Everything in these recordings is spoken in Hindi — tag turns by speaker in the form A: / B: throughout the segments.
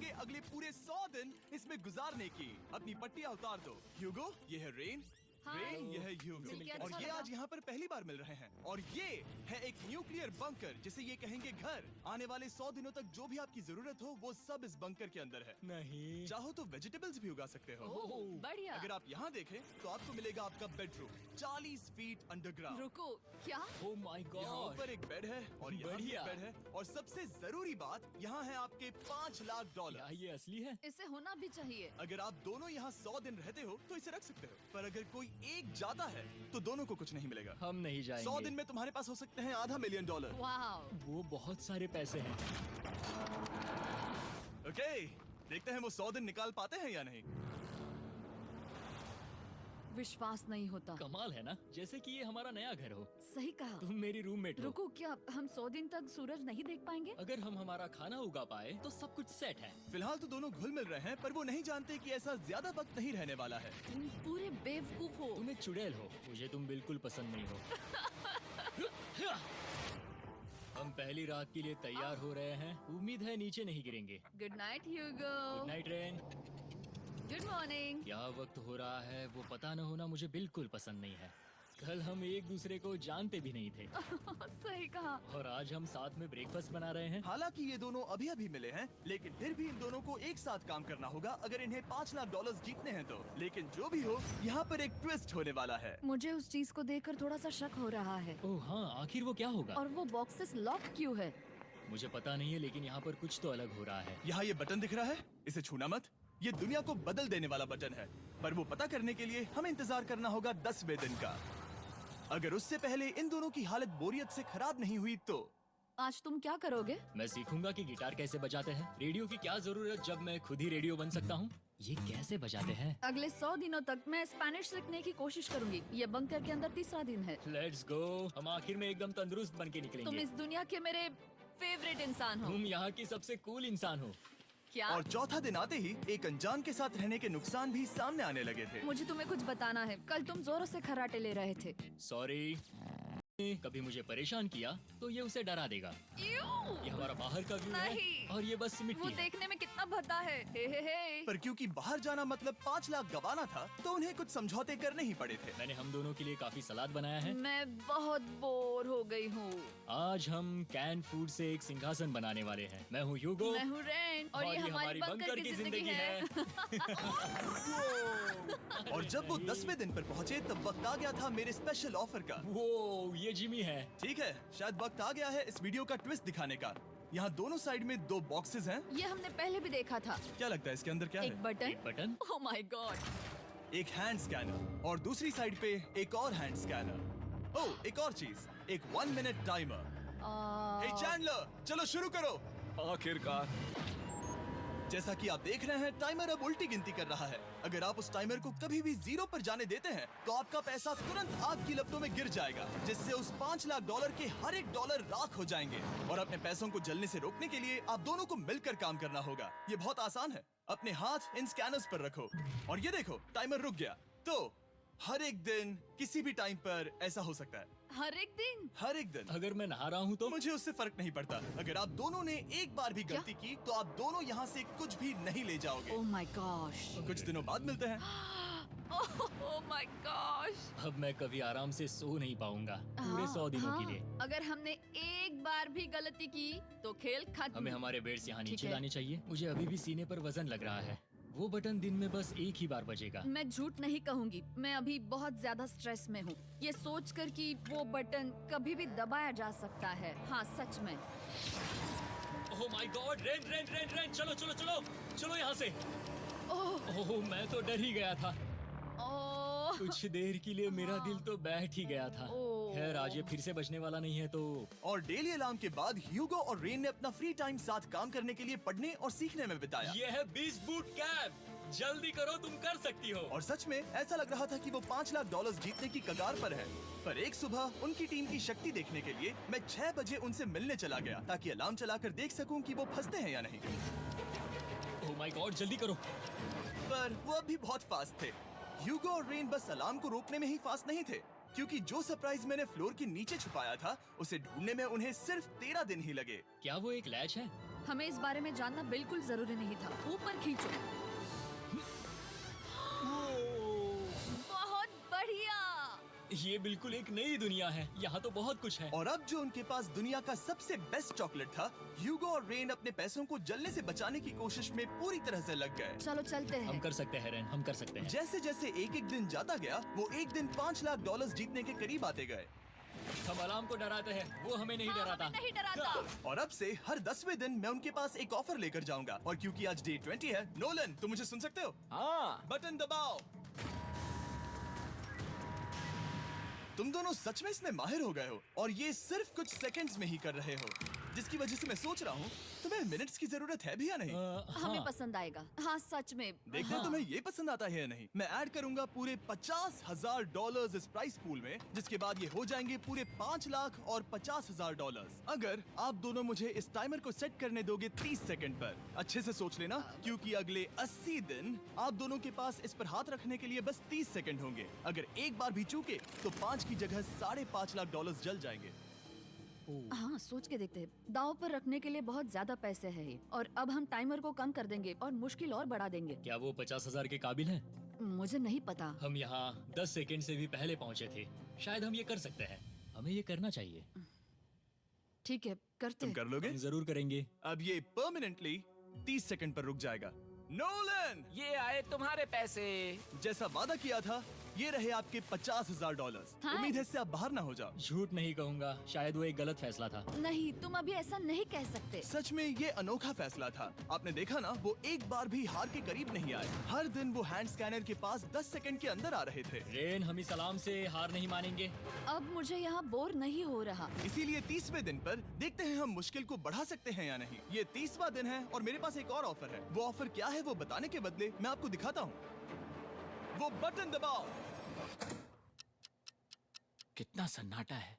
A: होंगे अगले पूरे 100 दिन इसमें गुजारने की। अपनी पट्टियां उतार दो। ह्यूगो, ये है रेन। रेन, ये है ह्यूगो। और ये आज यहाँ पर पहली बार मिल रहे हैं। और ये है एक न्यूक्लियर बंकर, जिसे ये कहेंगे घर। आने वाले 100 दिनों तक जो भी आपकी जरूरत हो वो सब इस बंकर के अंदर है।
B: नहीं,
A: चाहो तो वेजिटेबल्स भी उगा सकते हो।
C: बढ़िया।
A: अगर आप यहाँ देखें तो आपको मिलेगा आपका बेडरूम 40 फीट अंडरग्राउंड।
C: रुको, क्या?
B: ओह माय
A: यहाँ
B: गॉड।
A: ऊपर एक बेड है और यहाँ भी
B: बढ़िया।
A: एक बेड है। और सबसे जरूरी बात, यहाँ है आपके $5 लाख।
B: क्या ये असली है?
C: इसे होना भी चाहिए।
A: अगर आप दोनों यहाँ 100 दिन रहते हो तो इसे रख सकते हो, पर अगर कोई एक जाता है तो दोनों को कुछ नहीं मिलेगा।
B: हम नहीं
A: 100
B: जाएंगे।
A: दिन में तुम्हारे पास हो सकते हैं $500 मिलियन।
C: वाह।
B: वो बहुत सारे पैसे हैं।
A: ओके, देखते हैं वो 100 दिन निकाल पाते हैं या नहीं।
C: विश्वास नहीं होता।
B: कमाल है ना, जैसे कि ये हमारा नया घर हो।
C: सही कहा।
B: तुम मेरी रूममेट हो।
C: रुको, क्या हम 100 दिन तक सूरज नहीं देख पाएंगे?
B: अगर हम हमारा खाना उगा पाए तो सब कुछ सेट है।
A: फिलहाल तो दोनों घुल मिल रहे हैं, पर वो नहीं जानते कि ऐसा ज्यादा वक्त नहीं रहने वाला है।
C: तुम पूरे बेवकूफ हो।
B: तुम एक चुड़ैल हो, मुझे तुम बिल्कुल पसंद नहीं हो। हम पहली रात के लिए तैयार हो रहे हैं। उम्मीद है नीचे नहीं गिरेंगे।
C: Good night Hugo.
B: Good night Rain.
C: Good morning.
B: क्या वक्त हो रहा है वो पता न होना मुझे बिल्कुल पसंद नहीं है। कल हम एक दूसरे को जानते भी नहीं थे
C: सही कहा।
B: और आज हम साथ में ब्रेकफास्ट बना रहे हैं।
A: हालांकि ये दोनों अभी अभी मिले हैं, लेकिन फिर भी इन दोनों को एक साथ काम करना होगा अगर इन्हें $5 लाख जीतने हैं तो। लेकिन जो भी हो, यहाँ पर एक ट्विस्ट होने वाला है।
C: मुझे उस चीज को देखकर थोड़ा सा शक हो रहा है।
B: ओह हाँ, आखिर वो क्या होगा?
C: और वो बॉक्सेस लॉक क्यों है?
B: मुझे पता नहीं है, लेकिन यहाँ पर कुछ तो अलग हो रहा है।
A: यहाँ ये बटन दिख रहा है, इसे छूना मत। ये दुनिया को बदल देने वाला बटन है, पर वो पता करने के लिए हमें इंतजार करना होगा 10वें दिन का। अगर उससे पहले इन दोनों की हालत बोरियत से खराब नहीं हुई तो।
C: आज तुम क्या करोगे?
B: मैं सीखूंगा कि गिटार कैसे बजाते हैं। रेडियो की क्या जरूरत जब मैं खुद ही रेडियो बन सकता हूँ। ये कैसे बजाते हैं?
C: अगले 100 दिनों तक मैं स्पेनिश सीखने की कोशिश करूंगी। ये बंकर के अंदर तीसरा दिन है।
B: Let's go. हम आखिर में एकदम तंदुरुस्त बन के
C: तुम
B: निकलेंगे।
C: इस दुनिया के मेरे फेवरेट इंसान हो।
B: तुम यहाँ की सबसे कूल इंसान हो।
C: क्या?
A: और चौथा दिन आते ही एक अनजान के साथ रहने के नुकसान भी सामने आने लगे थे।
C: मुझे तुम्हें कुछ बताना है। कल तुम जोरों से खर्राटे ले रहे थे।
B: सॉरी। कभी मुझे परेशान किया तो ये उसे डरा देगा। ये हमारा बाहर का व्यू है
C: नहीं।
B: और ये बस
C: वो
B: मिट्टी है।
C: देखने में कितना भद्दा है। हे।
A: पर क्योंकि बाहर जाना मतलब 5 लाख गंवाना था, तो उन्हें कुछ समझौते करने ही पड़े थे।
B: मैंने हम दोनों के लिए काफी सलाद बनाया है।
C: मैं बहुत बोर हो गई हूँ।
B: आज हम कैन फूड से एक सिंहासन बनाने वाले हैं। मैं हूँ ह्यूगो
C: मैं हूँ रेन और ये हमारी बंकर की जिंदगी है।
A: और जब वो 10वें दिन पर पहुँचे तब वक्त आ गया था मेरे स्पेशल ऑफर का।
B: वो ये जिमी है।
A: ठीक है, शायद वक्त आ गया है इस वीडियो का ट्विस्ट दिखाने का। यहाँ दोनों साइड में 2 बॉक्सेस हैं।
C: ये हमने पहले भी देखा था।
A: क्या लगता है इसके अंदर क्या
C: एक
A: है?
C: Button.
B: Button.
C: Oh my God.
A: एक हैंड स्कैनर और दूसरी साइड पे एक और हैंड स्कैनर। ओह, एक और चीज, एक 1 मिनट टाइमर। हे चैंडलर, चलो शुरू करो।
D: आखिरकार।
A: जैसा कि आप देख रहे हैं, टाइमर अब उल्टी गिनती कर रहा है। अगर आप उस टाइमर को कभी भी 0 पर जाने देते हैं तो आपका पैसा तुरंत आग की लपटों में गिर जाएगा, जिससे उस $5 लाख के हर एक डॉलर राख हो जाएंगे। और अपने पैसों को जलने से रोकने के लिए आप दोनों को मिलकर काम करना होगा। ये बहुत आसान है। अपने हाथ इन स्कैनर्स पर रखो और ये देखो, टाइमर रुक गया। तो हर एक दिन किसी भी टाइम पर ऐसा हो सकता है।
C: हर एक दिन?
A: हर एक दिन।
B: अगर मैं नहा रहा हूँ तो
A: मुझे उससे फर्क नहीं पड़ता। अगर आप दोनों ने एक बार भी गलती की तो आप दोनों यहाँ से कुछ भी नहीं ले जाओगे।
C: Oh my gosh.
A: कुछ दिनों बाद मिलते हैं।
C: Oh my gosh.
B: अब मैं कभी आराम से सो नहीं पाऊंगा पूरे 100 दिनों के लिए।
C: अगर हमने एक बार भी गलती की तो खेल खत्म।
B: हमें हमारे बेड से यहाँ
C: ठीक
B: नीचे
C: है।
B: लाने चाहिए। मुझे अभी भी सीने पर वजन लग रहा है। वो बटन दिन में बस एक ही बार बजेगा।
C: मैं झूठ नहीं कहूंगी, मैं अभी बहुत ज्यादा स्ट्रेस में हूँ, ये सोचकर कि वो बटन कभी भी दबाया जा सकता है। हाँ सच में।
B: ओह my God. Rain rain rain rain, चलो चलो चलो चलो यहाँ से। ओह मैं तो डर ही गया था।
C: ओह
B: कुछ देर के लिए मेरा दिल तो बैठ ही गया था।
C: ओह।
B: खैर आज ये फिर से बजने वाला नहीं है तो।
A: और डेली अलार्म के बाद ह्यूगो और रेन ने अपना फ्री टाइम साथ काम करने के लिए पढ़ने और सीखने में बिताया।
B: ये है 20 बूट कैप। जल्दी करो, तुम कर सकती हो।
A: और सच में ऐसा लग रहा था कि वो $5 लाख जीतने की कगार पर है। पर एक सुबह उनकी टीम की शक्ति देखने के लिए मैं 6 बजे उनसे मिलने चला गया, ताकि अलार्म चलाकर देख सकूं कि वो फंसते हैं या नहीं।
B: ओह माय गॉड, जल्दी करो।
A: पर वो अब भी बहुत फास्ट थे। ह्यूगो और रेन बस अलार्म को रोकने में ही फास्ट नहीं थे, क्योंकि जो सरप्राइज मैंने फ्लोर के नीचे छुपाया था उसे ढूंढने में उन्हें सिर्फ 13 दिन ही लगे।
B: क्या वो एक लैच है?
C: हमें इस बारे में जानना बिल्कुल जरूरी नहीं था। ऊपर खींचो। बहुत बढ़िया।
B: ये बिल्कुल एक नई दुनिया है, यहाँ तो बहुत कुछ है।
A: और अब जो उनके पास दुनिया का सबसे बेस्ट चॉकलेट था, ह्यूगो और रेन अपने पैसों को जलने से बचाने की कोशिश में पूरी तरह से लग गए।
C: चलो चलते
B: हम
C: हैं।
B: कर सकते हैं रेन, हम कर सकते हैं।
A: जैसे जैसे एक एक दिन जाता गया, वो एक दिन $5 लाख जीतने के करीब आते गए।
B: हम अलार्म को डराते हैं, वो हमें नहीं
C: हाँ,
B: डराता।
C: हमें नहीं डराता।
A: और अब से हर 10वें दिन मैं उनके पास एक ऑफर लेकर जाऊंगा। और क्योंकि आज डे 20 है, नोलन तुम मुझे सुन सकते हो?
B: हाँ।
A: बटन दबाओ। तुम दोनों सच में इसमें माहिर हो गए हो और ये सिर्फ कुछ सेकंड्स में ही कर रहे हो, जिसकी वजह से मैं सोच रहा हूँ तुम्हें मिनट्स की जरूरत है भी या नहीं।
C: हमें पसंद आएगा। हाँ सच में।
A: देखते हैं तुम्हें ये पसंद आता है या नहीं। मैं ऐड करूंगा पूरे $50,000 इस प्राइस पूल में, जिसके बाद ये हो जाएंगे पूरे $5,50,000। अगर आप दोनों मुझे इस टाइमर को सेट करने दोगे 30 सेकंड पर। अच्छे से सोच लेना, क्योंकि अगले 80 दिन आप दोनों के पास इस पर हाथ रखने के लिए बस 30 सेकंड होंगे। अगर एक बार भी चूके तो 5 की जगह $5.5 लाख जल जाएंगे।
C: हाँ सोच के देखते हैं। दाव पर रखने के लिए बहुत ज्यादा पैसे हैं ये। और अब हम टाइमर को कम कर देंगे और मुश्किल और बढ़ा देंगे।
B: क्या वो 50,000 के काबिल हैं?
C: मुझे नहीं पता।
B: हम यहाँ 10 सेकंड से भी पहले पहुँचे थे। शायद हम ये कर सकते हैं। हमें ये करना चाहिए।
C: ठीक है करते
A: तुम
C: हैं।
A: कर लोगे?
B: हम जरूर करेंगे।
A: अब ये परमानेंटली 30 सेकंड पर रुक जाएगा। नोलन,
D: ये आए तुम्हारे पैसे।
A: जैसा वादा किया था, ये रहे आपके $50,000।
C: हाँ।
A: उम्मीद है इससे आप बाहर ना हो जाओ।
B: झूठ नहीं कहूँगा, शायद वो एक गलत फैसला था।
C: नहीं तुम अभी ऐसा नहीं कह सकते।
A: सच में ये अनोखा फैसला था। आपने देखा ना, वो एक बार भी हार के करीब नहीं आए। हर दिन वो हैंड स्कैनर के पास 10 सेकंड के अंदर आ रहे थे।
B: रेन, हम इस अलार्म से हार नहीं मानेंगे।
C: अब मुझे यहाँ बोर नहीं हो रहा।
A: इसीलिए 30वें दिन पर देखते हैं हम मुश्किल को बढ़ा सकते हैं या नहीं। ये 30वां दिन है और मेरे पास एक और ऑफर है। वो ऑफर क्या है वो बताने के बदले मैं आपको दिखाता हूँ। वो बटन दबाओ।
D: कितना सन्नाटा है।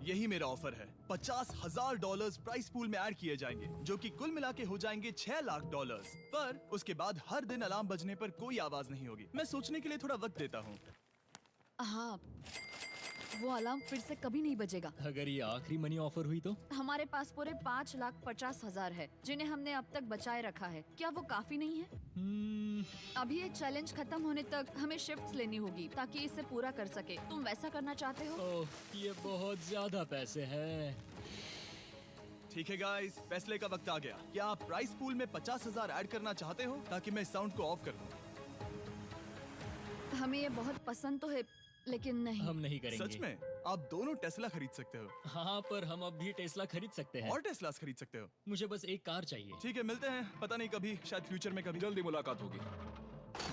A: यही मेरा ऑफर है। $50,000 प्राइस पूल में ऐड किए जाएंगे, जो कि कुल मिला के हो जाएंगे $6 लाख। पर उसके बाद हर दिन अलार्म बजने पर कोई आवाज नहीं होगी। मैं सोचने के लिए थोड़ा वक्त देता हूँ।
C: हाँ वो अलार्म फिर से कभी नहीं बजेगा।
B: अगर ये आखिरी मनी ऑफर हुई तो?
C: हमारे पास पूरे $5,50,000 है, जिन्हें हमने अब तक बचाए रखा है। क्या वो काफी नहीं है? अभी ये चैलेंज खत्म होने तक हमें शिफ्ट्स लेनी होगी ताकि इसे पूरा कर सके। तुम वैसा करना चाहते हो?
B: ओह, ये बहुत ज्यादा पैसे हैं।
A: ठीक है गाइस, फैसले का वक्त आ गया। क्या आप प्राइस पूल में 50,000 ऐड करना चाहते हो ताकि मैं साउंड को ऑफ कर दूं?
C: हमें ये बहुत पसंद तो है, लेकिन नहीं।
B: हम नहीं करेंगे।
A: सच में? आप दोनों टेस्ला खरीद सकते हो
B: हाँ, पर हम अब भी टेस्ला खरीद सकते हैं।
A: और टेस्लास खरीद सकते हो।
B: मुझे बस एक कार चाहिए।
A: ठीक है, मिलते हैं। पता नहीं कभी, शायद फ्यूचर में कभी।
D: जल्दी मुलाकात होगी।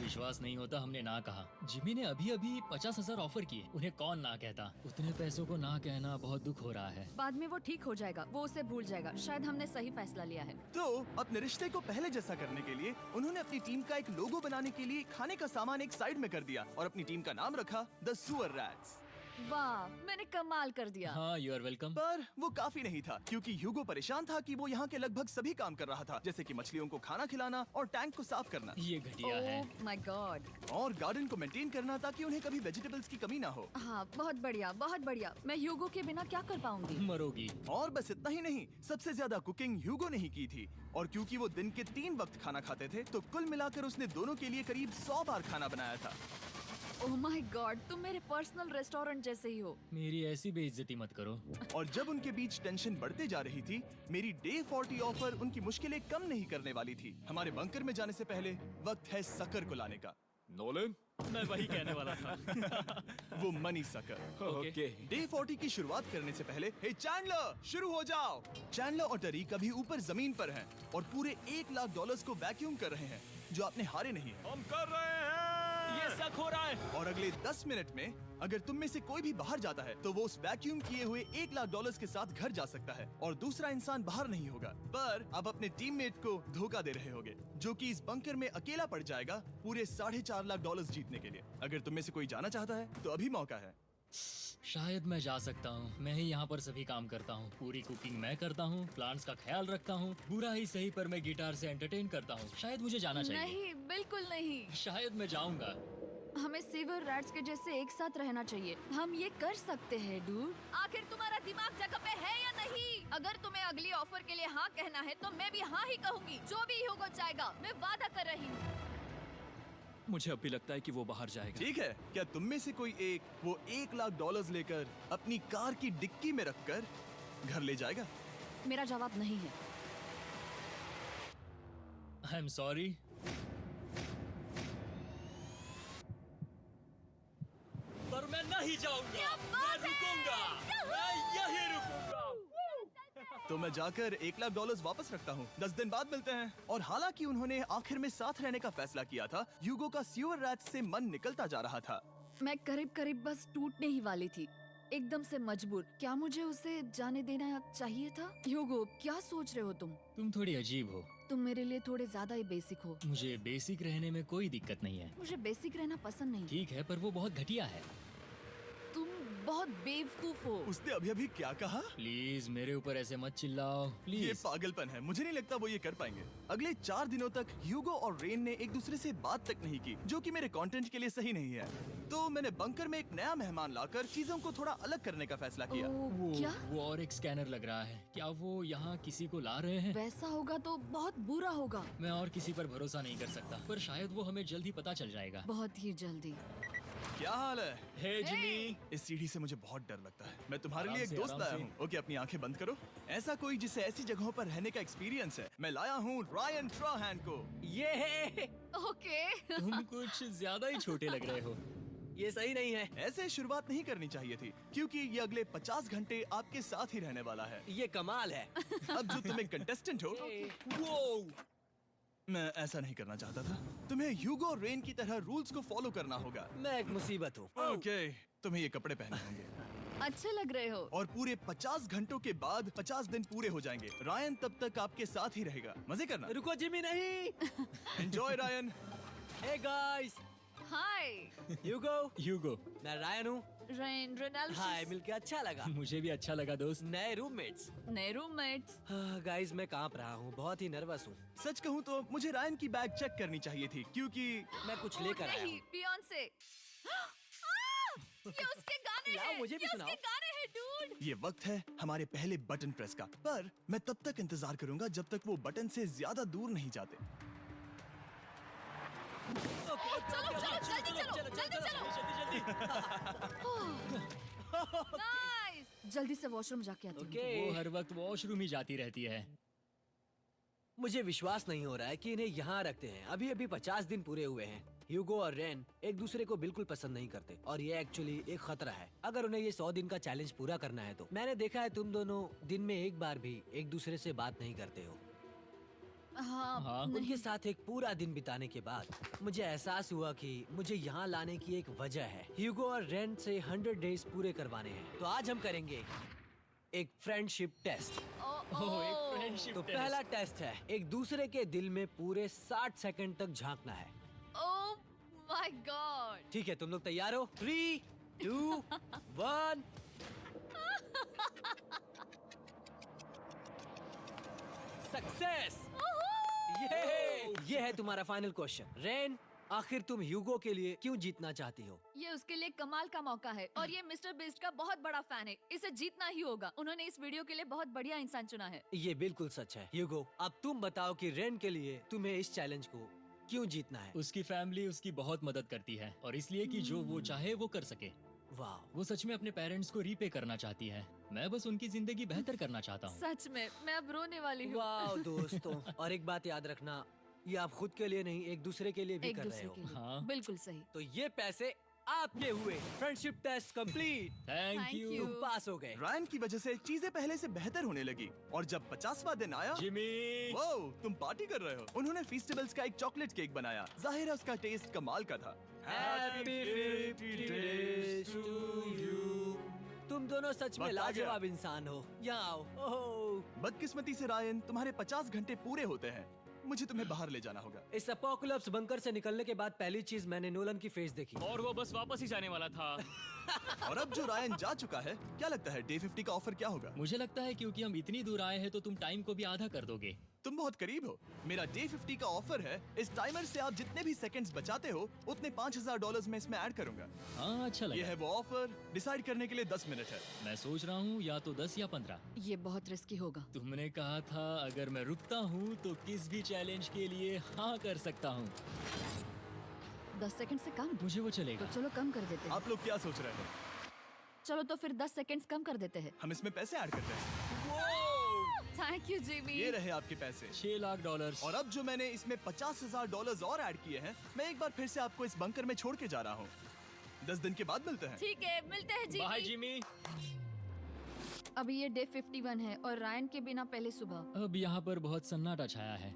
B: विश्वास नहीं होता हमने ना कहा। जिमी ने अभी अभी 50,000 ऑफर किए। उन्हें कौन ना कहता। उतने पैसों को ना कहना बहुत दुख हो रहा है।
C: बाद में वो ठीक हो जाएगा, वो उसे भूल जाएगा। शायद हमने सही फैसला लिया है।
A: तो अपने रिश्ते को पहले जैसा करने के लिए उन्होंने अपनी टीम का एक लोगो बनाने के लिए खाने का सामान एक साइड में कर दिया और अपनी टीम का नाम रखा द सुअर रैट्स।
C: वाह, मैंने कमाल कर दिया।
B: हाँ, यू आर वेलकम।
A: पर वो काफी नहीं था, क्योंकि ह्यूगो परेशान था कि वो यहाँ के लगभग सभी काम कर रहा था, जैसे कि मछलियों को खाना खिलाना और टैंक को साफ करना
B: ये घटिया है।
C: ओह माय गॉड।
A: और गार्डन को मेंटेन करना ताकि उन्हें कभी वेजिटेबल्स की कमी ना हो।
C: हाँ बहुत बढ़िया, बहुत बढ़िया। मैं ह्यूगो के बिना क्या कर पाऊंगी?
B: मरोगी।
A: और बस इतना ही नहीं, सबसे ज्यादा कुकिंग ह्यूगो ने ही की थी। और क्योंकि वो दिन के 3 वक्त खाना खाते थे, तो कुल मिलाकर उसने दोनों के लिए करीब 100 बार खाना बनाया था।
C: ओह माय गॉड, तुम मेरे पर्सनल रेस्टोरेंट जैसे ही हो।
B: मेरी ऐसी बेइज्जती मत करो।
A: और जब उनके बीच टेंशन बढ़ते जा रही थी, मेरी डे 40 ऑफर उनकी मुश्किलें कम नहीं करने वाली थी। हमारे बंकर में जाने से पहले वक्त है सकर को लाने का।
D: नोलन।
B: मैं वही कहने वाला था।
A: वो मनी सकर।
D: ओके।
A: डे 40 की शुरुआत करने से पहले, हे चैंडलर, शुरू हो जाओ। चैंडलर और टरीक अभी ऊपर जमीन पर हैं और पूरे $1 लाख को वैक्यूम कर रहे हैं, जो आपने हारे नहीं है।
D: हम कर रहे हैं।
B: ये शक हो रहा है।
A: और अगले 10 मिनट में अगर तुम में से कोई भी बाहर जाता है, तो वो उस वैक्यूम किए हुए $1 लाख के साथ घर जा सकता है और दूसरा इंसान बाहर नहीं होगा। पर अब अपने टीममेट को धोखा दे रहे होगे, जो कि इस बंकर में अकेला पड़ जाएगा पूरे $4.5 लाख जीतने के लिए। अगर तुम में से कोई जाना चाहता है, तो अभी मौका है।
B: शायद मैं जा सकता हूँ। मैं ही यहाँ पर सभी काम करता हूँ। पूरी कुकिंग मैं करता हूँ, प्लांट्स का ख्याल रखता हूँ। बुरा ही सही, पर मैं गिटार से एंटरटेन करता हूँ। शायद मुझे जाना चाहिए।
C: नहीं, बिल्कुल नहीं।
B: शायद मैं जाऊँगा।
C: हमें सीवर रैट्स के जैसे एक साथ रहना चाहिए। हम ये कर सकते हैं डूड। आखिर तुम्हारा दिमाग जगह पे है या नहीं? अगर तुम्हें अगली ऑफर के लिए हाँ कहना है तो मैं भी हाँ ही कहूँगी। जो भी होगा जाएगा, मैं वादा कर रही हूँ।
D: मुझे अब भी लगता है कि वो बाहर जाएगा।
A: ठीक है, क्या तुम में से कोई एक वो $1,00,000 लेकर अपनी कार की डिक्की में रखकर घर ले जाएगा?
C: मेरा जवाब नहीं है।
B: I am sorry. पर मैं नहीं जाऊंगा। मैं रुकूंगा। मैं यहीं रुकूंगा।
A: तो मैं जाकर $1,00,000 वापस रखता हूँ। 10 दिन बाद मिलते हैं। और हालांकि उन्होंने आखिर में साथ रहने का फैसला किया था, ह्यूगो का सीवर रैट से मन निकलता जा रहा था।
C: मैं करीब करीब बस टूटने ही वाली थी, एकदम से मजबूर। क्या मुझे उसे जाने देना चाहिए था? ह्यूगो, क्या सोच रहे हो तुम?
B: तुम थोड़ी अजीब हो।
C: तुम मेरे लिए थोड़े ज्यादा ही बेसिक हो।
B: मुझे बेसिक रहने में कोई दिक्कत नहीं है।
C: मुझे बेसिक रहना पसंद नहीं।
B: ठीक है, पर वो बहुत घटिया है।
C: तुम बहुत बेवकूफ हो।
A: उसने अभी अभी क्या कहा?
B: प्लीज मेरे ऊपर ऐसे मत चिल्लाओ,
A: ये
B: प्लीज।
A: पागलपन है। मुझे नहीं लगता वो ये कर पाएंगे। अगले 4 दिनों तक ह्यूगो और रेन ने एक दूसरे से बात तक नहीं की, जो कि मेरे कंटेंट के लिए सही नहीं है। तो मैंने बंकर में एक नया मेहमान लाकर चीजों को थोड़ा अलग करने का फैसला किया।
C: ओ, क्या?
B: वो और एक स्कैनर लग रहा है। क्या वो यहाँ किसी को ला रहे हैं?
C: वैसा होगा तो बहुत बुरा होगा।
B: मैं और किसी पर भरोसा नहीं कर सकता, पर शायद वो हमें जल्द ही पता चल जाएगा।
C: बहुत ही जल्दी।
A: क्या हाल है?
B: हे जिमी।
A: इस सीढ़ी से मुझे बहुत डर लगता है। मैं तुम्हारे
B: आराम
A: लिए एक
B: से,
A: दोस्त
B: आराम
A: लाया
B: से।
A: हूँ। ओके, अपनी आंखें बंद करो। ऐसा कोई जिसे ऐसी जगहों पर रहने का एक्सपीरियंस है। मैं लाया हूँ रायन ट्राहैन को।
E: ये
C: ओके।
B: तुम कुछ ज्यादा ही छोटे लग रहे हो।
E: ये सही नहीं है।
A: ऐसे शुरुआत नहीं करनी चाहिए थी, क्योंकि ये अगले 50 घंटे आपके साथ ही रहने वाला है।
E: ये कमाल है।
A: अब जो तुम एक कंटेस्टेंट हो, वो मैं ऐसा नहीं करना चाहता था। तुम्हें ह्यूगो और रेन की तरह रूल्स को फॉलो करना होगा।
E: मैं एक मुसीबत हूँ।
A: ओके, तुम्हें ये कपड़े पहनने होंगे।
C: अच्छे लग रहे हो।
A: और पूरे 50 घंटों के बाद 50 दिन पूरे हो जाएंगे। रायन तब तक आपके साथ ही रहेगा। मजे करना।
E: रुको जिमी, नहीं।
A: Enjoy Ryan.
E: हे गाइस,
C: हाय
E: ह्यूगो।
B: ह्यूगो।
E: मैं रायन हूँ।
C: Rain Reynold.
E: हाय, मिलके अच्छा लगा।
B: मुझे भी अच्छा लगा दोस्त।
E: नए रूममेट्स।
C: नए रूममेट्स।
E: गाइस, मैं कांप रहा हूँ, बहुत ही नर्वस हूँ।
A: सच कहूँ तो मुझे रायन की बैग चेक करनी चाहिए थी, क्योंकि
E: मैं कुछ लेकर आया
C: नहीं,
E: हूँ।
C: बियॉन्से। ये उसके गाने
E: लाओ,
C: हैं।
E: मुझे भी
C: ये
E: सुनाओ।
C: उसके गाने हैं डूड।
A: ये वक्त है हमारे पहले बटन प्रेस का। पर मैं तब तक इंतजार करूंगा जब तक वो बटन से ज्यादा दूर नहीं जाते।
C: चलो जल्दी नाइस। जल्दी से वॉशरूम जाके आती हूँ।
E: ओके।
B: वो हर वक्त वॉशरूम ही जाती रहती है।
E: मुझे विश्वास नहीं हो रहा है कि इन्हें यहाँ रखते हैं। अभी अभी 50 दिन पूरे हुए हैं। ह्यूगो और रेन एक दूसरे को बिल्कुल पसंद नहीं करते और ये एक्चुअली एक खतरा है अगर उन्हें ये 100 दिन का चैलेंज पूरा करना है तो। मैंने देखा है तुम दोनों दिन में एक बार भी एक दूसरे से बात नहीं करते हो।
C: हाँ,
E: उनके साथ एक पूरा दिन बिताने के बाद मुझे एहसास हुआ कि मुझे यहाँ लाने की एक वजह है। ह्यूगो और रेन से 100 डेज पूरे करवाने हैं। तो आज हम करेंगे एक फ्रेंडशिप टेस्ट।
B: ओह, एक फ्रेंडशिप
E: तो
B: टेस्ट।
E: पहला टेस्ट है, एक दूसरे के दिल में पूरे 60 सेकंड तक झांकना है।
C: ओह माय गॉड।
E: ठीक है, तुम लोग तैयार हो? 3, 2, 1। सक्सेस। ये है तुम्हारा फाइनल क्वेश्चन। रेन, आखिर तुम ह्यूगो के लिए क्यों जीतना चाहती हो?
C: ये उसके लिए कमाल का मौका है और ये मिस्टर बीस्ट का बहुत बड़ा फैन है। इसे जीतना ही होगा। उन्होंने इस वीडियो के लिए बहुत बढ़िया इंसान चुना है।
E: ये बिल्कुल सच है। ह्यूगो, अब तुम बताओ कि रेन के लिए तुम्हें इस चैलेंज को क्यों जीतना है?
B: उसकी फैमिली उसकी बहुत मदद करती है और इसलिए कि जो वो चाहे वो कर सके।
E: वाह,
B: वो सच में अपने पेरेंट्स को रीपे करना चाहती है। मैं बस उनकी जिंदगी बेहतर करना चाहता हूँ।
C: सच में मैं अब रोने वाली हूँ।
E: वाह दोस्तों। और एक बात याद रखना, ये आप खुद के लिए नहीं, एक दूसरे के लिए भी
C: एक
E: कर रहे
C: दूसरे
E: हो।
C: के लिए।
B: हाँ।
C: बिल्कुल सही।
E: तो ये पैसे आपके हुए। Friendship test complete.
B: Thank
C: Thank
B: you
C: you।
E: तुम पास हो गए।
A: रायन की वजह से चीजें पहले से बेहतर होने लगी और जब 50वां दिन आया,
B: जिमी।
A: वो तुम पार्टी कर रहे हो। उन्होंने फेस्टिवल्स का एक चॉकलेट केक बनाया। जाहिर है उसका टेस्ट कमाल का था।
E: Happy 50 days to you। तुम दोनों सच में
A: वक्त आ गया।
E: लाजवाब इंसान हो। यहाँ आओ। ओह,
A: बदकिस्मती से रायन, तुम्हारे 50 घंटे पूरे होते हैं। मुझे तुम्हें बाहर ले जाना होगा।
E: इस अपोकलिप्स बंकर से निकलने के बाद पहली चीज मैंने नोलन की फेस देखी।
D: और वो बस वापस ही जाने वाला था।
A: और अब जो रायन जा चुका है, क्या लगता है डे 50 का ऑफर क्या होगा?
B: मुझे लगता है क्योंकि हम इतनी दूर आए हैं तो तुम टाइम को भी आधा कर दोगे।
A: तुम बहुत करीब हो। मेरा डे 50 का ऑफर है, इस टाइमर से आप जितने भी सेकंड्स बचाते हो उतने $5000 में इसमें ऐड करूंगा।
B: हाँ अच्छा
A: ये
B: लगा।
A: है वो ऑफर, डिसाइड करने के लिए 10 मिनट है।
B: मैं सोच रहा हूँ या तो 10 या 15।
C: ये बहुत रिस्की होगा।
B: तुमने कहा था अगर मैं रुकता हूँ तो किस भी चैलेंज के लिए हाँ कर सकता हूँ।
C: 10 सेकंड से कम?
B: मुझे वो
C: तो
B: चलेगा।
C: चलो कम कर देते हैं।
A: आप लोग क्या सोच रहे हैं?
C: चलो तो फिर 10 सेकंड्स कम कर देते हैं।
A: हम इसमें पैसे ऐड करते हैं।
C: Thank you Jimmy.
A: ये रहे आपके पैसे।
B: $6 लाख।
A: और अब जो मैंने इसमें $50,000 और ऐड किए हैं, मैं एक बार फिर से आपको इस बंकर में छोड़ के जा रहा हूँ। 10 दिन के बाद मिलते हैं।
C: ठीक है, मिलते हैं
B: बाय
C: जिमी।
B: जिमी।
C: अभी ये डे 51 है और रायन के बिना पहले सुबह।
B: अब यहाँ पर बहुत सन्नाटा छाया है।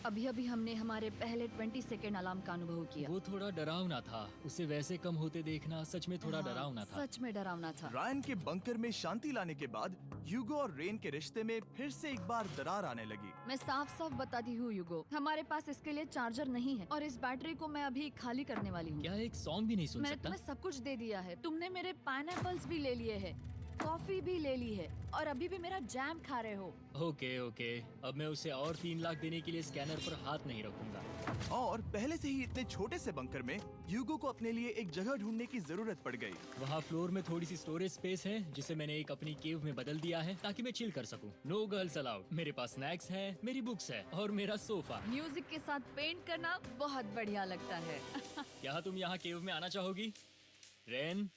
C: अभी अभी हमने हमारे पहले 20 सेकेंड अलार्म का अनुभव किया।
B: वो थोड़ा डरावना था। उसे वैसे कम होते देखना सच में थोड़ा
C: हाँ,
B: डरावना था।
C: सच में डरावना था।
A: रायन के बंकर में शांति लाने के बाद ह्यूगो और रेन के रिश्ते में फिर से एक बार दरार आने लगी।
C: मैं साफ साफ बताती हूँ युगो, हमारे पास इसके लिए चार्जर नहीं है और इस बैटरी को मैं अभी खाली करने वाली हूँ।
B: क्या एक सॉन्ग भी नहीं सुन
C: मैंने
B: सकता?
C: तुम्हें सब कुछ दे दिया है। तुमने मेरे पाइनएप्पल्स भी ले लिए हैं, कॉफी भी ले ली है और अभी भी मेरा जैम खा रहे हो।
B: ओके ओके, अब मैं उसे और 3 लाख देने के लिए स्कैनर पर हाथ नहीं रखूंगा।
A: और पहले से ही इतने छोटे से बंकर में ह्यूगो को अपने लिए एक जगह ढूंढने की जरूरत पड़ गई।
B: वहाँ फ्लोर में थोड़ी सी स्टोरेज स्पेस है जिसे मैंने एक अपनी केव में बदल दिया है ताकि मैं चिल कर सकूं। No girls allowed. मेरे पास स्नैक्स है, मेरी बुक्स है और मेरा सोफा।
C: म्यूजिक के साथ पेंट करना बहुत बढ़िया लगता है।
B: क्या तुम यहाँ केव में आना चाहोगी? रेन,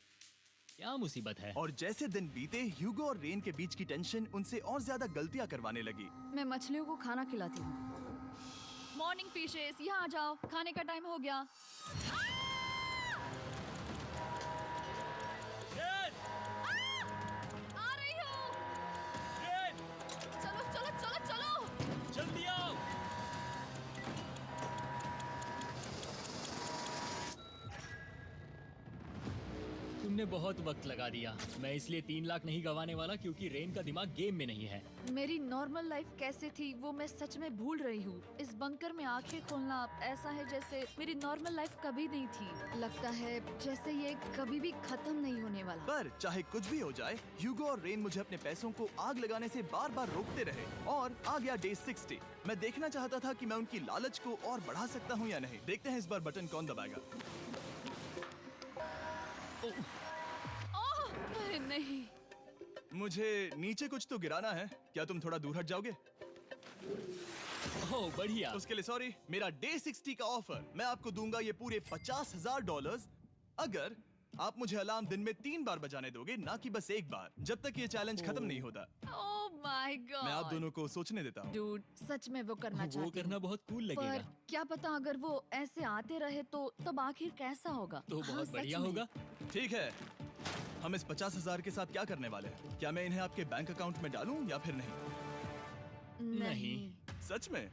B: क्या मुसीबत है?
A: और जैसे दिन बीते, ह्यूगो और रेन के बीच की टेंशन उनसे और ज्यादा गलतियां करवाने लगी।
C: मैं मछलियों को खाना खिलाती हूँ। मॉर्निंग फिशेस, यहाँ आ जाओ, खाने का टाइम हो गया। आ रही हूँ। चलो चलो चलो चलो।
B: जल्दी आओ। तुमने बहुत वक्त लगा दिया। मैं इसलिए 3 लाख नहीं गंवाने वाला क्योंकि रेन का दिमाग गेम में नहीं है।
C: मेरी नॉर्मल लाइफ कैसे थी वो मैं सच में भूल रही हूँ। इस बंकर में आंखें खोलना ऐसा है जैसे मेरी नॉर्मल लाइफ कभी नहीं थी। लगता है जैसे ये कभी भी खत्म नहीं होने वाला।
A: पर चाहे कुछ भी हो जाए, ह्यूगो और रेन मुझे अपने पैसों को आग लगाने से बार बार रोकते रहे। और आ गया डे 60। मैं देखना चाहता था कि मैं उनकी लालच को और बढ़ा सकता हूँ या नहीं। देखते हैं इस बार बटन कौन दबाएगा।
C: ओह अरे नहीं।
A: मुझे नीचे कुछ तो गिराना है। क्या तुम थोड़ा दूर हट जाओगे?
B: ओह बढ़िया।
A: उसके लिए सॉरी। मेरा डे 60 का ऑफर, मैं आपको दूंगा ये पूरे $50,000 अगर आप मुझे अलार्म दिन में 3 बार बजाने दोगे, ना कि बस एक बार, जब तक ये चैलेंज खत्म नहीं होता।
C: ओह माय गॉड।
A: मैं आप दोनों को सोचने देता हूँ।
C: डूड, सच में वो करना
B: वो
C: चाहती
B: करना
C: हूँ।
B: बहुत कूल
C: पर
B: लगेगा।
C: क्या पता अगर वो ऐसे आते रहे तो तब आखिर कैसा होगा।
B: तो
C: हाँ,
B: बहुत
C: सच
B: बढ़िया
C: में।
B: होगा।
A: ठीक है, हम इस 50,000 के साथ क्या करने वाले हैं? क्या मैं इन्हें आपके बैंक अकाउंट में डालूं या फिर नहीं?
C: नहीं।
A: सच में?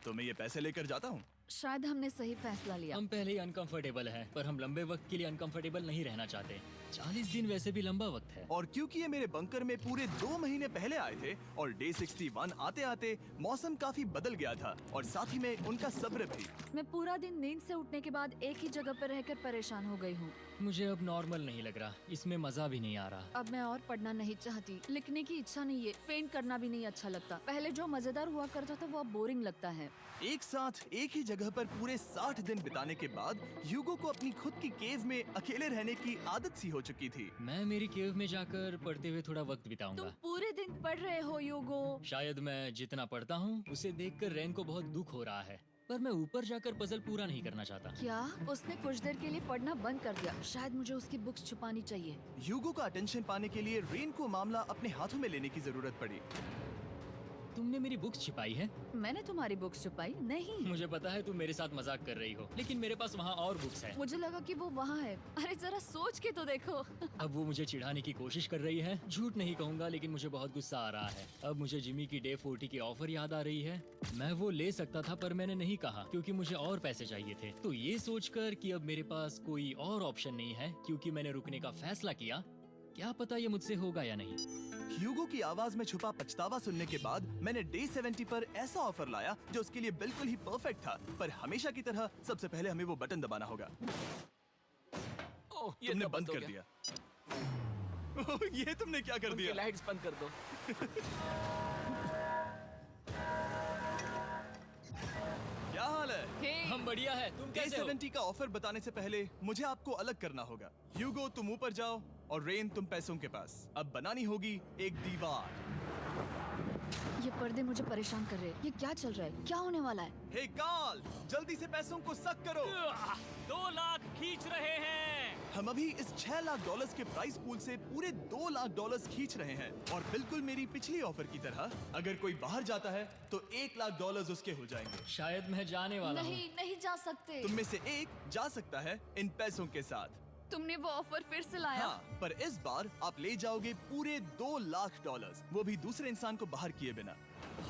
A: तो मैं ये पैसे लेकर जाता हूँ।
C: शायद हमने सही फैसला लिया।
B: हम पहले ही अनकंफर्टेबल हैं, पर हम लंबे वक्त के लिए अनकंफर्टेबल नहीं रहना चाहते। 40 दिन वैसे भी लंबा वक्त है।
A: और क्योंकि ये मेरे बंकर में पूरे 2 महीने पहले आए थे और डे 61 आते आते मौसम काफी बदल गया था और साथ ही में उनका सब्र भी।
C: मैं पूरा दिन नींद से उठने के बाद एक ही जगह पर रहकर परेशान हो गई हूँ।
B: मुझे अब नॉर्मल नहीं लग रहा, इसमें मजा भी नहीं आ रहा।
C: अब मैं और पढ़ना नहीं चाहती, लिखने की इच्छा नहीं है, पेंट करना भी नहीं अच्छा लगता। पहले जो मजेदार हुआ करता था वो अब बोरिंग लगता है।
A: एक साथ एक ही जगह पर पूरे 60 दिन बिताने के बाद ह्यूगो को अपनी खुद की केव में अकेले रहने की आदत सी हो चुकी थी।
B: मैं मेरी केव में जाकर पढ़ते हुए थोड़ा वक्त
C: तुम
B: बिताऊंगा।
C: पूरे दिन पढ़ रहे हो योगो।
B: शायद मैं जितना पढ़ता हूँ उसे देखकर रैन को बहुत दुख हो रहा है, पर मैं ऊपर जाकर पजल पूरा नहीं करना चाहता।
C: क्या उसने कुछ देर के लिए पढ़ना बंद कर दिया? शायद मुझे उसकी बुक्स छुपानी चाहिए।
A: ह्यूगो का अटेंशन पाने के लिए रेन को मामला अपने हाथों में लेने की जरूरत पड़ी।
B: तुमने मेरी बुक्स छिपाई है?
C: मैंने तुम्हारी बुक्स छुपाई नहीं।
B: मुझे पता है तुम मेरे साथ मजाक कर रही हो, लेकिन मेरे पास वहाँ और बुक्स हैं।
C: मुझे लगा कि वो वहाँ है। अरे जरा सोच के तो देखो।
B: अब वो मुझे चिढ़ाने की कोशिश कर रही है। झूठ नहीं कहूंगा, लेकिन मुझे बहुत गुस्सा आ रहा है। अब मुझे जिमी की डे 40 की ऑफर याद आ रही है। मैं वो ले सकता था पर मैंने नहीं कहा क्योंकि मुझे और पैसे चाहिए थे। तो ये सोचकर कि अब मेरे पास कोई और ऑप्शन नहीं है क्योंकि मैंने रुकने का फैसला किया, क्या पता ये मुझसे होगा या नहीं।
A: ह्यूगो की आवाज में छुपा पछतावा सुनने के बाद मैंने डे 70 पर ऐसा ऑफर लाया जो उसके लिए बिल्कुल ही परफेक्ट था। पर हमेशा की तरह सबसे पहले हमें वो बटन दबाना होगा।
D: ओह, ये
A: तुमने
D: तो
A: बंद
D: हो
A: कर
D: गया।
A: दिया। ओह, ये तुमने क्या कर
D: उनकी
A: दिया?
D: लाइट्स बंद कर दो।
A: क्या हाल है?
C: हे,
B: हम बढ़िया है, तुम
A: डे
B: कैसे हो?
A: 70 का ऑफर बताने से पहले मुझे आपको अलग करना होगा। ह्यूगो तुम ऊपर जाओ और रेन तुम पैसों के पास। अब बनानी होगी एक दीवार।
C: ये पर्दे मुझे परेशान कर रहे हैं। ये क्या चल रहा है? क्या होने वाला है?
A: हे कार्ल, जल्दी से पैसों को सक करो।
D: 2 लाख खींच रहे हैं।
A: हम अभी इस $6 लाख के प्राइस पूल से पूरे $2 लाख खींच रहे हैं और बिल्कुल मेरी पिछली ऑफर की तरह अगर कोई बाहर जाता है तो $1 लाख उसके हो जाएंगे।
B: शायद मैं जाने वाला हूँ।
C: नहीं, नहीं जा सकते।
A: तुम में से एक जा सकता है इन पैसों के साथ।
C: तुमने वो ऑफर फिर से लाया?
A: हाँ, पर इस बार आप ले जाओगे पूरे $2 लाख, वो भी दूसरे इंसान को बाहर किए बिना।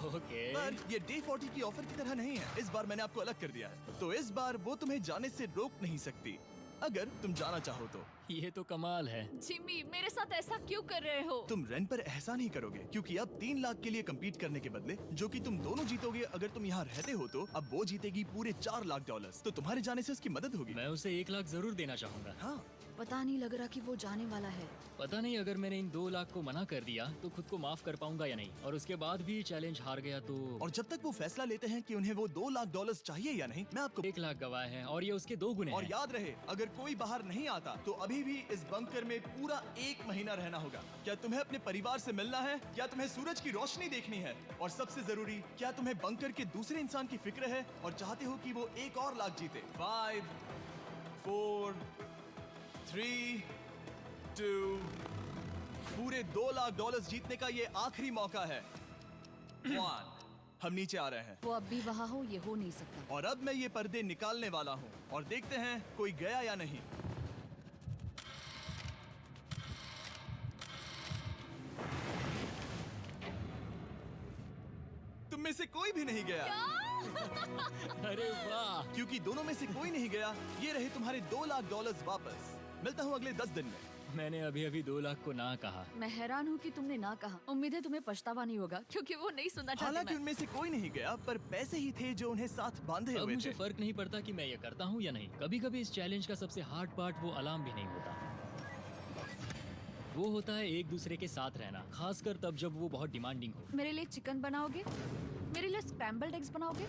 B: ओके।
A: पर ये डे 40 की ऑफर की तरह नहीं है। इस बार मैंने आपको अलग कर दिया है, तो इस बार वो तुम्हें जाने से रोक नहीं सकती अगर तुम जाना चाहो तो।
B: ये तो कमाल है।
C: जिमी, मेरे साथ ऐसा क्यों कर रहे हो?
A: तुम रेंट पर एहसान ही करोगे क्योंकि अब 3 लाख के लिए कम्पीट करने के बदले जो कि तुम दोनों जीतोगे अगर तुम यहाँ रहते हो तो अब वो जीतेगी पूरे $4 लाख। तो तुम्हारे जाने से उसकी मदद होगी।
B: मैं उसे 1 लाख जरूर देना चाहूंगा।
A: हाँ,
C: पता नहीं लग रहा कि वो जाने वाला है।
B: पता नहीं अगर मैंने इन 2 लाख को मना कर दिया तो खुद को माफ कर पाऊंगा या नहीं, और उसके बाद भी चैलेंज हार गया तो।
A: और जब तक वो फैसला लेते हैं कि उन्हें वो $2 लाख चाहिए या नहीं, मैं आपको
B: 1 लाख गवाह है और ये उसके 2 गुने
A: और
B: हैं।
A: याद रहे, अगर कोई बाहर नहीं आता तो अभी भी इस बंकर में पूरा 1 महीना रहना होगा। क्या तुम्हें अपने परिवार से मिलना है? क्या तुम्हें सूरज की रोशनी देखनी है? और सबसे जरूरी, क्या तुम्हें बंकर के दूसरे इंसान की फिक्र है और चाहते हो कि वो 1 और लाख जीते? 5, 4, 3, 2, पूरे $2 लाख जीतने का ये आखिरी मौका है। 1, हम नीचे आ रहे हैं
C: वो अब भी वहाँ हो, ये हो नहीं सकता।
A: और अब मैं ये पर्दे निकालने वाला हूँ और देखते हैं कोई गया या नहीं। तुम में से कोई भी नहीं गया
B: अरे वाह।
A: क्योंकि दोनों में से कोई नहीं गया। ये रहे तुम्हारे $2 लाख वापस। मिलता हूँ अगले 10 दिन में।
B: मैंने अभी अभी 2 लाख को ना कहा।
C: मैं हैरान हूँ कि तुमने ना कहा। उम्मीद है तुम्हें पछतावा नहीं होगा क्योंकि वो नहीं सुनना चाहते।
A: हालांकि
C: मैं।
A: उनमें से कोई नहीं गया, पर पैसे ही थे जो उन्हें साथ बांधे
B: अब
A: हुए
B: मुझे
A: थे।
B: फर्क नहीं पड़ता कि मैं ये करता हूँ या नहीं। कभी कभी इस चैलेंज का सबसे हार्ड पार्ट वो अलार्म भी नहीं होता, वो होता है एक दूसरे के साथ रहना, खासकर तब जब वो बहुत डिमांडिंग हो।
C: मेरे लिए चिकन बनाओगे? मेरे लिए स्क्रैम्बल्ड एग्स बनाओगे?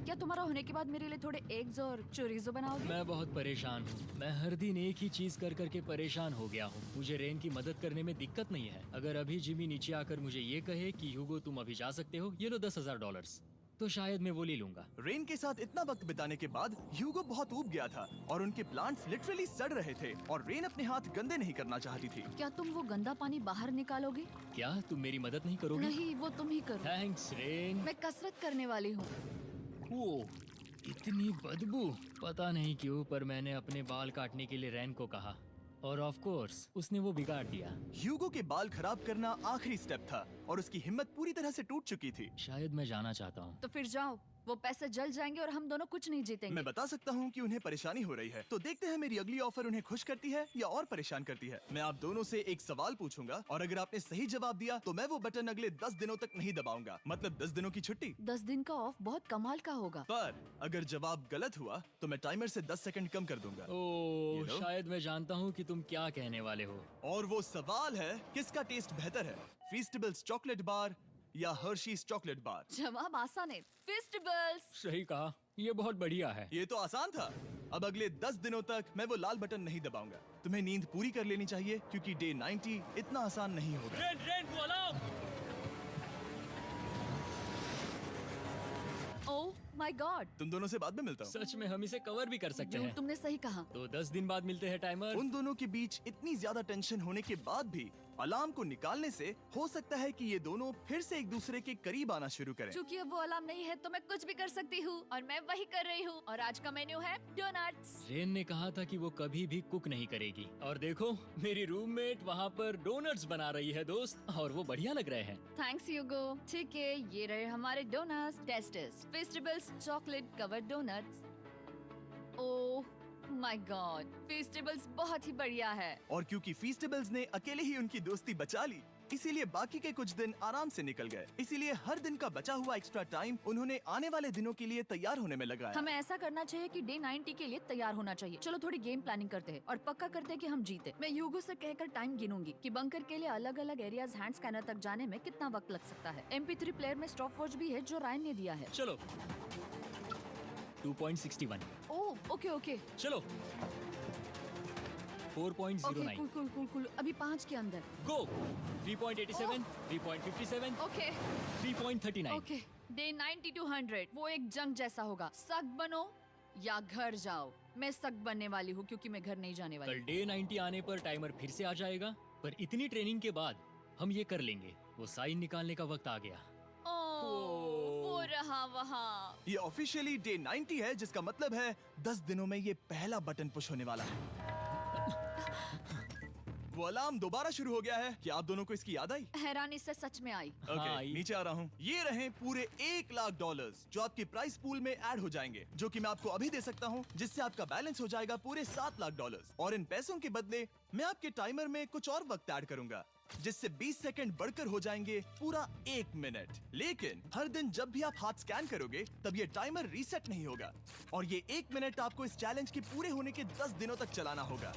C: क्या तुम्हारा होने के बाद मेरे लिए थोड़े एग्स और चोरिजो बनाओगे?
B: मैं बहुत परेशान हूँ। मैं हर दिन एक ही चीज कर करके परेशान हो गया हूँ। मुझे रेन की मदद करने में दिक्कत नहीं है। अगर अभी जिमी नीचे आकर मुझे ये कहे कि ह्यूगो तुम अभी जा सकते हो, ये लो $10,000, तो शायद मैं वो ले लूंगा।
A: रेन के साथ इतना वक्त बिताने के बाद ह्यूगो बहुत ऊब गया था और उनके प्लांट्स लिटरली सड़ रहे थे और रेन अपने हाथ गंदे नहीं करना चाहती थी।
C: क्या तुम वो गंदा पानी बाहर निकालोगे?
B: क्या तुम मेरी मदद नहीं करोगी?
C: नहीं, वो तुम ही करो।
B: Thanks rain.
C: मैं कसरत करने वाली हूँ।
B: वो इतनी बदबू, पता नहीं क्यों, पर मैंने अपने बाल काटने के लिए रैन को कहा और ऑफ कोर्स उसने वो बिगाड़ दिया।
A: ह्यूगो के बाल खराब करना आखिरी स्टेप था और उसकी हिम्मत पूरी तरह से टूट चुकी थी।
B: शायद मैं जाना चाहता हूँ।
C: तो फिर जाओ, वो पैसे जल जाएंगे और हम दोनों कुछ नहीं जीतेंगे।
A: मैं बता सकता हूँ कि उन्हें परेशानी हो रही है, तो देखते हैं मेरी अगली ऑफर उन्हें खुश करती है या और परेशान करती है। मैं आप दोनों से एक सवाल पूछूंगा और अगर आपने सही जवाब दिया तो मैं वो बटन अगले 10 दिनों तक नहीं दबाऊंगा, मतलब 10 दिनों की छुट्टी।
C: 10 दिन का ऑफ बहुत कमाल का होगा।
A: पर अगर जवाब गलत हुआ तो मैं टाइमर से 10 सेकंड कम कर दूंगा।
B: ओह,
A: You know?
B: शायद मैं जानता हूँ कि तुम क्या कहने वाले हो।
A: और वो सवाल है, किसका टेस्ट बेहतर है, फीस्टेबल्स चॉकलेट बार या हर्शीज चॉकलेट बार?
C: जवाब आसान है, फेस्टिवल्स।
B: सही कहा, ये बहुत बढ़िया है।
A: ये तो आसान था। अब अगले 10 दिनों तक मैं वो लाल बटन नहीं दबाऊंगा। तुम्हें नींद पूरी कर लेनी चाहिए क्योंकि डे 90 इतना आसान नहीं होगा।
B: रेन वो अलार्म।
C: ओह माय गॉड,
A: तुम दोनों से बाद में मिलता हूँ।
B: सच में हम इसे कवर भी कर सकते हैं।
C: तुमने सही कहा।
B: तो 10 दिन बाद मिलते हैं टाइमर।
A: उन दोनों के बीच इतनी ज्यादा टेंशन होने के बाद भी अलार्म को निकालने से हो सकता है कि ये दोनों फिर से एक दूसरे के करीब आना शुरू करें।
C: क्योंकि अब वो अलार्म नहीं है तो मैं कुछ भी कर सकती हूँ और मैं वही कर रही हूँ। और आज का मेन्यू है डोनट्स।
B: रेन ने कहा था कि वो कभी भी कुक नहीं करेगी और देखो मेरी रूममेट वहाँ पर डोनट्स बना रही है दोस्त, और वो बढ़िया लग रहे हैं।
C: Thanks Hugo. ठीक है, ये रहे हमारे donuts. Testers festivals chocolate covered donuts. Oh my God, festivals बहुत ही बढ़िया है।
A: और क्योंकि फीस्टेबल्स ने अकेले ही उनकी दोस्ती बचा ली, इसीलिए बाकी के कुछ दिन आराम से निकल गए। इसीलिए हर दिन का बचा हुआ एक्स्ट्रा टाइम उन्होंने आने वाले दिनों के लिए तैयार होने में लगाया।
C: हमें ऐसा करना चाहिए कि डे 90 के लिए तैयार होना चाहिए। चलो थोड़ी गेम प्लानिंग करते हैं और पक्का करते हैं कि हम जीते। मैं ह्यूगो से कहकर टाइम गिनूंगी कि बंकर के लिए अलग अलग एरियाज हैंड स्कैनर तक जाने में कितना वक्त लग सकता है। MP3 प्लेयर में स्टॉप वॉच भी है जो रायन ने दिया है।
B: चलो 2.61।
C: ओह ओके ओके
B: चलो 4.09।
C: Okay cool cool cool cool. अभी 5 के अंदर।
B: गो 3.87, 3.57,
C: ओके
B: 3.39।
C: ओके। डे 90 to 100 वो एक जंग जैसा होगा। सख्त बनो या घर जाओ। मैं सख्त बनने वाली हूँ क्योंकि मैं घर नहीं जाने वाली।
B: कल डे 90 आने पर टाइमर फिर से आ जाएगा, पर इतनी ट्रेनिंग के बाद हम ये कर लेंगे। वो साइन निकालने का वक्त आ गया।
C: वो रहा वहाँ।
A: ये ऑफिशियली डे 90 है, जिसका मतलब है 10 दिनों में ये पहला बटन पुश होने वाला है। वो अलार्म दोबारा शुरू हो गया है। क्या आप दोनों को इसकी याद आई?
C: हैरानी से सच में आई।
A: ओके,
B: हाँ, ये-
A: नीचे आ रहा हूँ। ये रहे पूरे $1,00,000 जो आपके प्राइस पूल में ऐड हो जाएंगे, जो कि मैं आपको अभी दे सकता हूँ, जिससे आपका बैलेंस हो जाएगा पूरे $7,00,000। और इन पैसों के बदले मैं आपके टाइमर में कुछ और वक्त ऐड करूंगा, जिससे 20 सेकंड बढ़कर हो जाएंगे पूरा 1 मिनट। लेकिन हर दिन जब भी आप हाथ स्कैन करोगे तब ये टाइमर रीसेट नहीं होगा, और ये 1 मिनट आपको इस चैलेंज के पूरे होने के 10 दिनों तक चलाना होगा।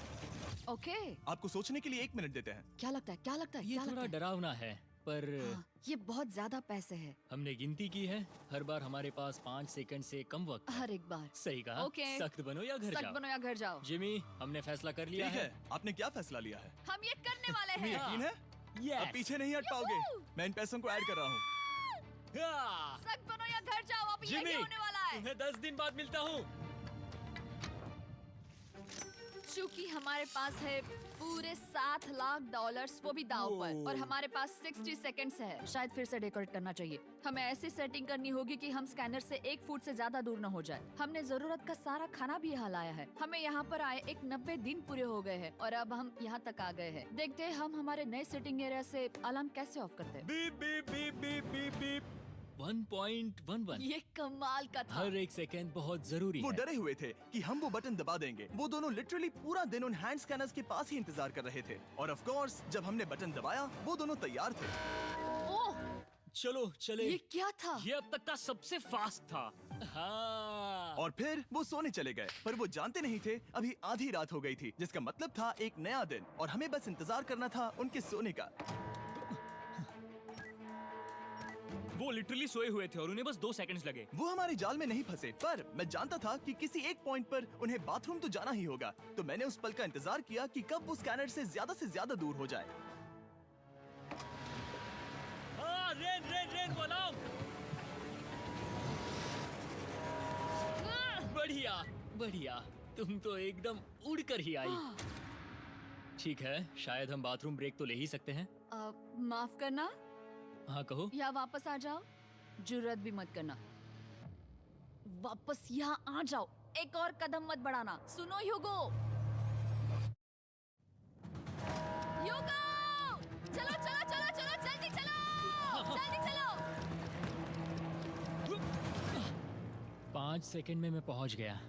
C: ओके
A: आपको सोचने के लिए 1 मिनट देते हैं।
C: क्या लगता है क्या लगता है
B: ये
C: क्या
B: थोड़ा
C: लगता है?
B: डरावना है, पर
C: हाँ, ये बहुत ज्यादा पैसे है
B: हमने गिनती की है। हर बार हमारे पास 5 सेकंड से कम वक्त है।
C: हर एक बार।
B: सही कहा।
C: ओके।
B: सख्त बनो या घर
C: सख्त
B: जाओ।
C: बनो या घर जाओ।
B: जिमी, हमने फैसला कर लिया
A: ठीक
B: है।
A: है, आपने क्या फैसला लिया है?
C: हम ये करने वाले
A: तुम्हें
C: हैं।
A: यकीन है?
B: Yes!
A: अब पीछे नहीं हट पाओगे।
C: Yahoo!
A: मैं इन पैसों को ऐड कर रहा हूँ।
B: हाँ!
C: सख्त बनो या घर जाओ। अब
B: जिमी,
C: यही होने वाला है।
B: तुम्हें 10 दिन बाद मिलता हूँ।
C: चूंकि हमारे पास है पूरे $7,00,000 वो भी दाव पर, और हमारे पास 60 सेकंड्स है। शायद फिर से डेकोरेट करना चाहिए। हमें ऐसी सेटिंग करनी होगी कि हम स्कैनर से 1 फुट से ज्यादा दूर न हो जाए। हमने जरूरत का सारा खाना भी यहाँ लाया है। हमें यहाँ पर आए एक 90 दिन पूरे हो गए हैं और अब हम यहाँ तक आ गए हैं। देखते हैं हम हमारे नए सेटिंग एरिया से अलार्म कैसे ऑफ करते हैं।
B: Beep beep beep beep beep beep. 1.11।
C: ये कमाल का था।
B: हर एक सेकंड बहुत जरूरी
A: वो
B: है।
A: डरे हुए थे कि हम वो बटन दबा देंगे। वो दोनों लिटरली पूरा दिन उन हैंड स्कैनर्स के पास ही इंतजार कर रहे थे। और ऑफ कोर्स जब हमने बटन दबाया वो दोनों तैयार थे।
C: ओह,
B: चलो चले।
C: ये क्या था?
B: ये अब तक का सबसे फास्ट था। हाँ।
A: और फिर वो सोने चले गए, पर वो जानते नहीं थे अभी आधी रात हो गई थी, जिसका मतलब था एक नया दिन, और हमें बस इंतजार करना था उनके सोने का।
D: वो लिटरली सोए हुए थे और उन्हें बस 2 सेकंड्स लगे।
A: वो हमारे जाल में नहीं फंसे, पर मैं जानता था कि किसी एक पॉइंट पर उन्हें बाथरूम तो जाना ही होगा। तो मैंने उस पल का इंतजार किया कि कब वो स्कैनर से ज्यादा दूर हो जाए।
D: हाँ, रेन रेन रेन वो अलार्म।
B: बढ़िया बढ़िया, तुम तो एकदम उड़कर ही आई। ठीक है, शायद हम बाथरूम ब्रेक तो ले ही सकते हैं।
C: माफ करना
B: हाँ कहो।
C: या वापस आ जाओ। जुर्रत भी मत करना। वापस यहाँ आ जाओ। एक और कदम मत बढ़ाना। सुनो ह्यूगो। ह्यूगो! चलो चलो चलो चलो जल्दी चलो जल्दी चलो।
B: 5 सेकंड में मैं पहुंच गया,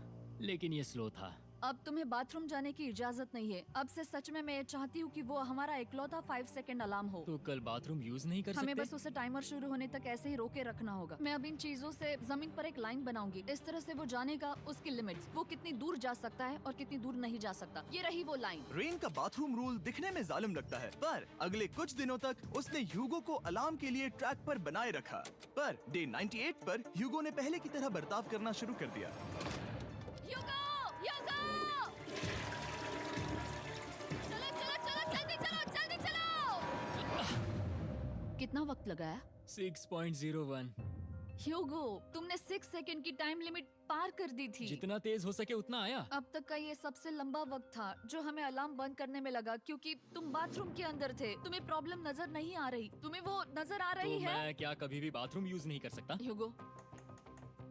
B: लेकिन ये स्लो था।
C: अब तुम्हें बाथरूम जाने की इजाजत नहीं है। अब से सच में मैं चाहती हूँ कि वो हमारा इकलौता 5 सेकंड अलार्म हो।
B: तो कल बाथरूम यूज नहीं कर
C: हमें
B: सकते?
C: बस उसे टाइमर शुरू होने तक ऐसे ही रोके रखना होगा। मैं अब इन चीजों से जमीन पर एक लाइन बनाऊंगी। इस तरह से वो जानेगा उसकी लिमिट्स, वो कितनी दूर जा सकता है और कितनी दूर नहीं जा सकता। ये रही वो लाइन।
A: रेन का बाथरूम रूल दिखने में जालिम लगता है, पर अगले कुछ दिनों तक उसने ह्यूगो को अलार्म के लिए ट्रैक पर बनाए रखा। पर डे 98 पर ह्यूगो ने पहले की तरह बर्ताव करना शुरू कर दिया।
C: ह्यूगो! ह्यूगो! चलो चलो चलो जल्दी चलो जल्दी चलो। कितना वक्त लगाया?
B: 6.01।
C: ह्यूगो, तुमने 6 सेकंड की टाइम लिमिट पार कर दी थी।
B: जितना तेज हो सके उतना आया।
C: अब तक का ये सबसे लंबा वक्त था जो हमें अलार्म बंद करने में लगा, क्योंकि तुम बाथरूम के अंदर थे। तुम्हें प्रॉब्लम नजर नहीं आ रही। तुम्हें वो नजर आ
B: तो
C: रही है?
B: मैं क्या कभी भी बाथरूम यूज नहीं कर सकता?
C: ह्यूगो,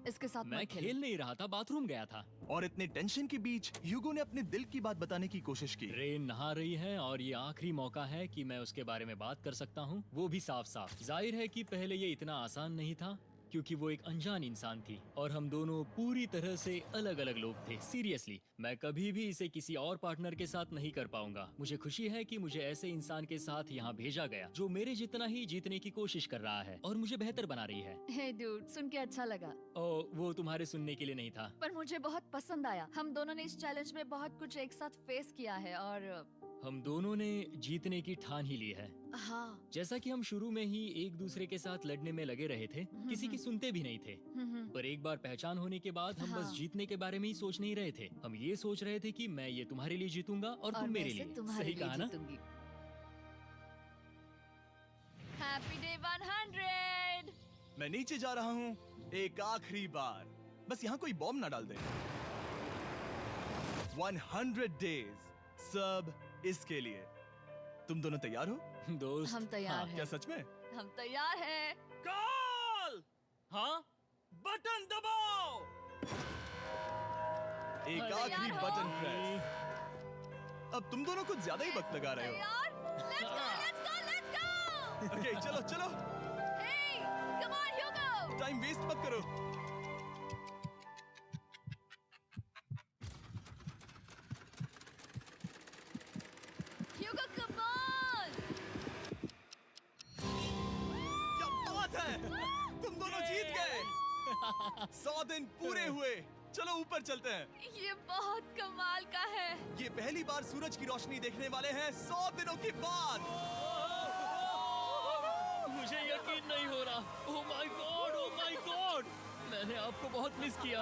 C: इसके साथ
B: मैं
C: मत खेलो।
B: खेल नहीं रहा था, बाथरूम गया था।
A: और इतने टेंशन के बीच ह्यूगो ने अपने दिल की बात बताने की कोशिश की।
B: रेन नहा रही है और ये आखिरी मौका है कि मैं उसके बारे में बात कर सकता हूँ, वो भी साफ साफ। जाहिर है कि पहले ये इतना आसान नहीं था, क्योंकि वो एक अनजान इंसान थी और हम दोनों पूरी तरह से अलग अलग लोग थे। सीरियसली, मैं कभी भी इसे किसी और पार्टनर के साथ नहीं कर पाऊंगा। मुझे खुशी है कि मुझे ऐसे इंसान के साथ यहाँ भेजा गया जो मेरे जितना ही जीतने की कोशिश कर रहा है और मुझे बेहतर बना रही है।
C: हे डूड, सुन के अच्छा लगा,
B: वो तुम्हारे सुनने के लिए नहीं था।
C: पर मुझे बहुत पसंद आया। हम दोनों ने इस चैलेंज में बहुत कुछ एक साथ फेस किया है और
B: हम दोनों ने जीतने की ठान ही ली है।
C: हाँ।
B: जैसा कि हम शुरू में ही एक दूसरे के साथ लड़ने में लगे रहे थे, किसी की सुनते भी नहीं थे। पर एक बार पहचान होने के बाद हम बस
C: हाँ।
B: जीतने के बारे में ही सोच नहीं रहे थे। हम ये सोच रहे थे कि मैं ये तुम्हारे लिए जीतूंगा और तुम
C: मैं
B: मेरे
C: इसे
B: लिए।
C: तुम्हारे
B: सही
C: लिए
B: कहा ना?
C: जीतूंगी। Happy day 100।
A: मैं नीचे जा रहा हूँ एक आखिरी बार, बस यहाँ कोई बॉम्ब ना डाल दे। 100 डेज, सब इसके लिए। तुम दोनों तैयार हो?
B: दोस्त,
C: हम तैयार
B: हाँ,
C: हैं।
A: क्या सच में?
C: हम तैयार हैं।
D: कॉल। हाँ, बटन दबाओ।
A: एक
B: अरे
A: आखिरी
C: यार हो।
A: Button press. अब तुम दोनों कुछ ज्यादा ही वक्त लगा रहे हो।
C: तैयार? Let's go, let's go, let's go!
A: Okay, चलो चलो,
C: Hey, come on, Hugo!
A: Time waste मत करो।
C: Hugo, come on!
A: क्या बात है, तुम दोनों जीत गए। 100 दिन पूरे हुए। चलो ऊपर चलते हैं।
C: ये बहुत कमाल का है।
A: ये पहली बार सूरज की रोशनी देखने वाले हैं 100 दिनों के बाद।
B: मुझे यकीन नहीं हो रहा। ओह my God, oh my God, मैंने आपको बहुत मिस किया।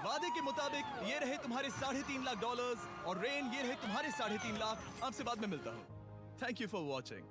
A: वादे के मुताबिक ये रहे तुम्हारे $3.5 लाख और रेन ये रहे तुम्हारे 3.5 लाख। आपसे बाद में मिलता हूँ। Thank you for watching.